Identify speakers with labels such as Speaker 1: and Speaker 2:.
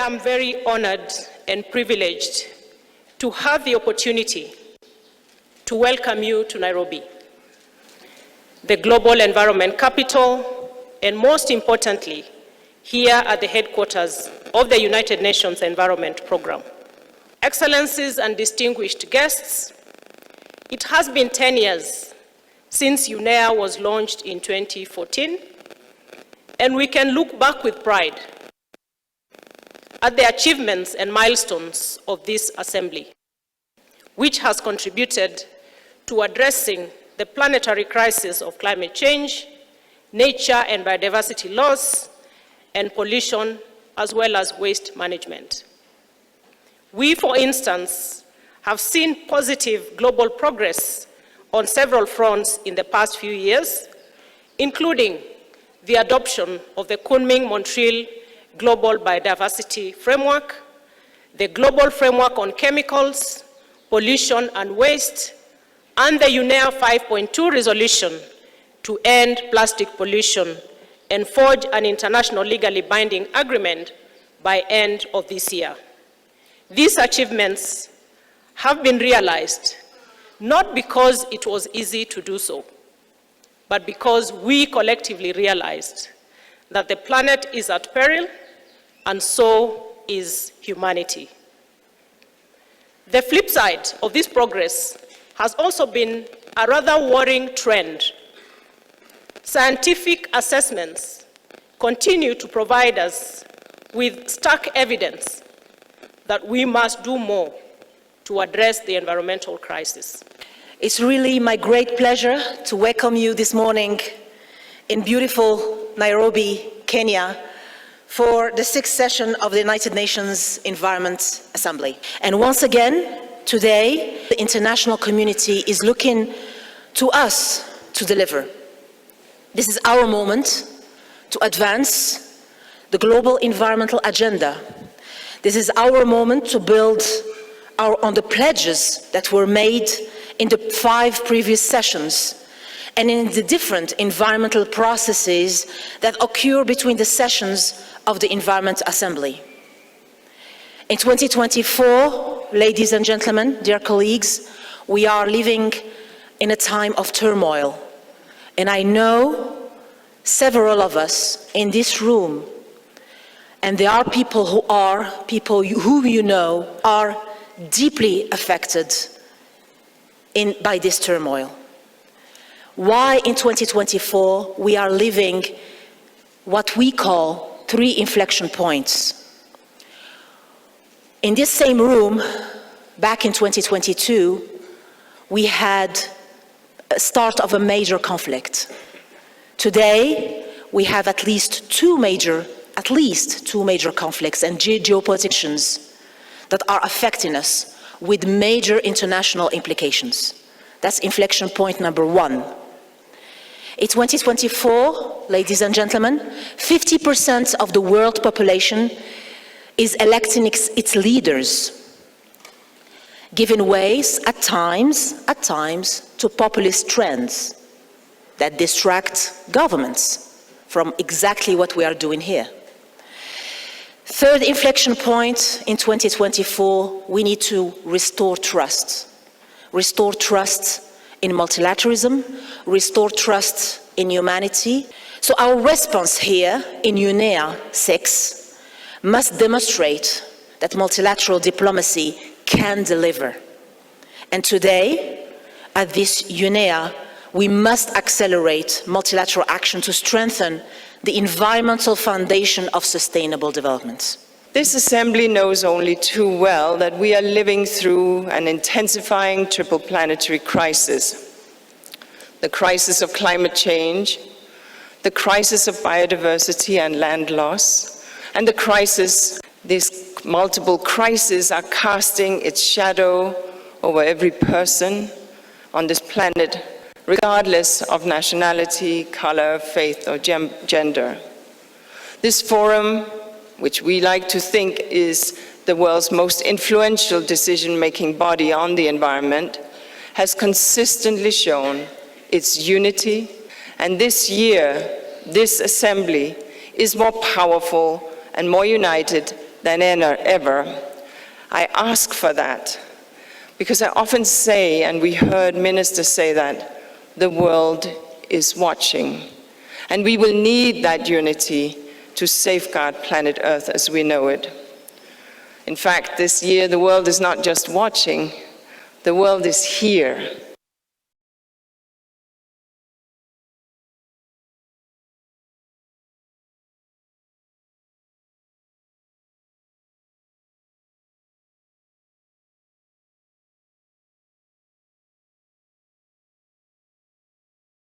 Speaker 1: am very honored and privileged to have the opportunity to welcome you to Nairobi, the global environment capital, and most importantly, here at the headquarters of the United Nations Environment Programme. Excellencies and distinguished guests, it has been 10 years since UNEP was launched in 2014, and we can look back with pride at the achievements and milestones of this assembly, which has contributed to addressing the planetary crisis of climate change, nature and biodiversity loss, and pollution, as well as waste management. We, for instance, have seen positive global progress on several fronts in the past few years, including the adoption of the Kunming-Montreal Global Biodiversity Framework, the Global Framework on Chemicals, Pollution and Waste, and the UNEP 5.2 resolution to end plastic pollution and forge an international legally binding agreement by end of this year. These achievements have been realized not because it was easy to do so, but because we collectively realized that the planet is at peril, and so is humanity. The flip side of this progress has also been a rather worrying trend. Scientific assessments continue to provide us with stark evidence that we must do more to address the environmental crisis.
Speaker 2: It's really my great pleasure to welcome you this morning in beautiful Nairobi, Kenya, for the 6th session of the United Nations Environment Assembly. And once again, today, the international community is looking to us to deliver. This is our moment to advance the global environmental agenda. This is our moment to build on the pledges that were made in the 5 previous sessions and in the different environmental processes that occur between the sessions of the Environment Assembly. In 2024, ladies and gentlemen, dear colleagues, we are living in a time of turmoil. And I know several of us in this room, and there are people who you know are deeply affected by this turmoil. Why in 2024 we are living what we call 3 inflection points. In this same room, back in 2022, we had a start of a major conflict. Today, we have at least two major conflicts and geopolitics that are affecting us with major international implications. That's inflection point number 1. In 2024, ladies and gentlemen, 50% of the world population is electing its leaders, giving ways at times to populist trends that distract governments from exactly what we are doing here. Third inflection point in 2024, we need to restore trust. Restore trust in multilateralism, restore trust in humanity. So our response here in UNEP 6 must demonstrate that multilateral diplomacy can deliver. And today, at this UNEP, we must accelerate multilateral action to strengthen the environmental foundation of sustainable development.
Speaker 3: This Assembly knows only too well that we are living through an intensifying triple planetary crisis. The crisis of climate change, the crisis of biodiversity and land loss, and the crisis, these multiple crises are casting its shadow over every person on this planet, regardless of nationality, color, faith, or gender. This forum, which we like to think is the world's most influential decision-making body on the environment, has consistently shown its unity, and this year, this Assembly is more powerful and more united than ever. I ask for that because I often say, and we heard ministers say that, the world is watching. And we will need that unity to safeguard planet Earth as we know it. In fact, this year, the world is not just watching, the world is here.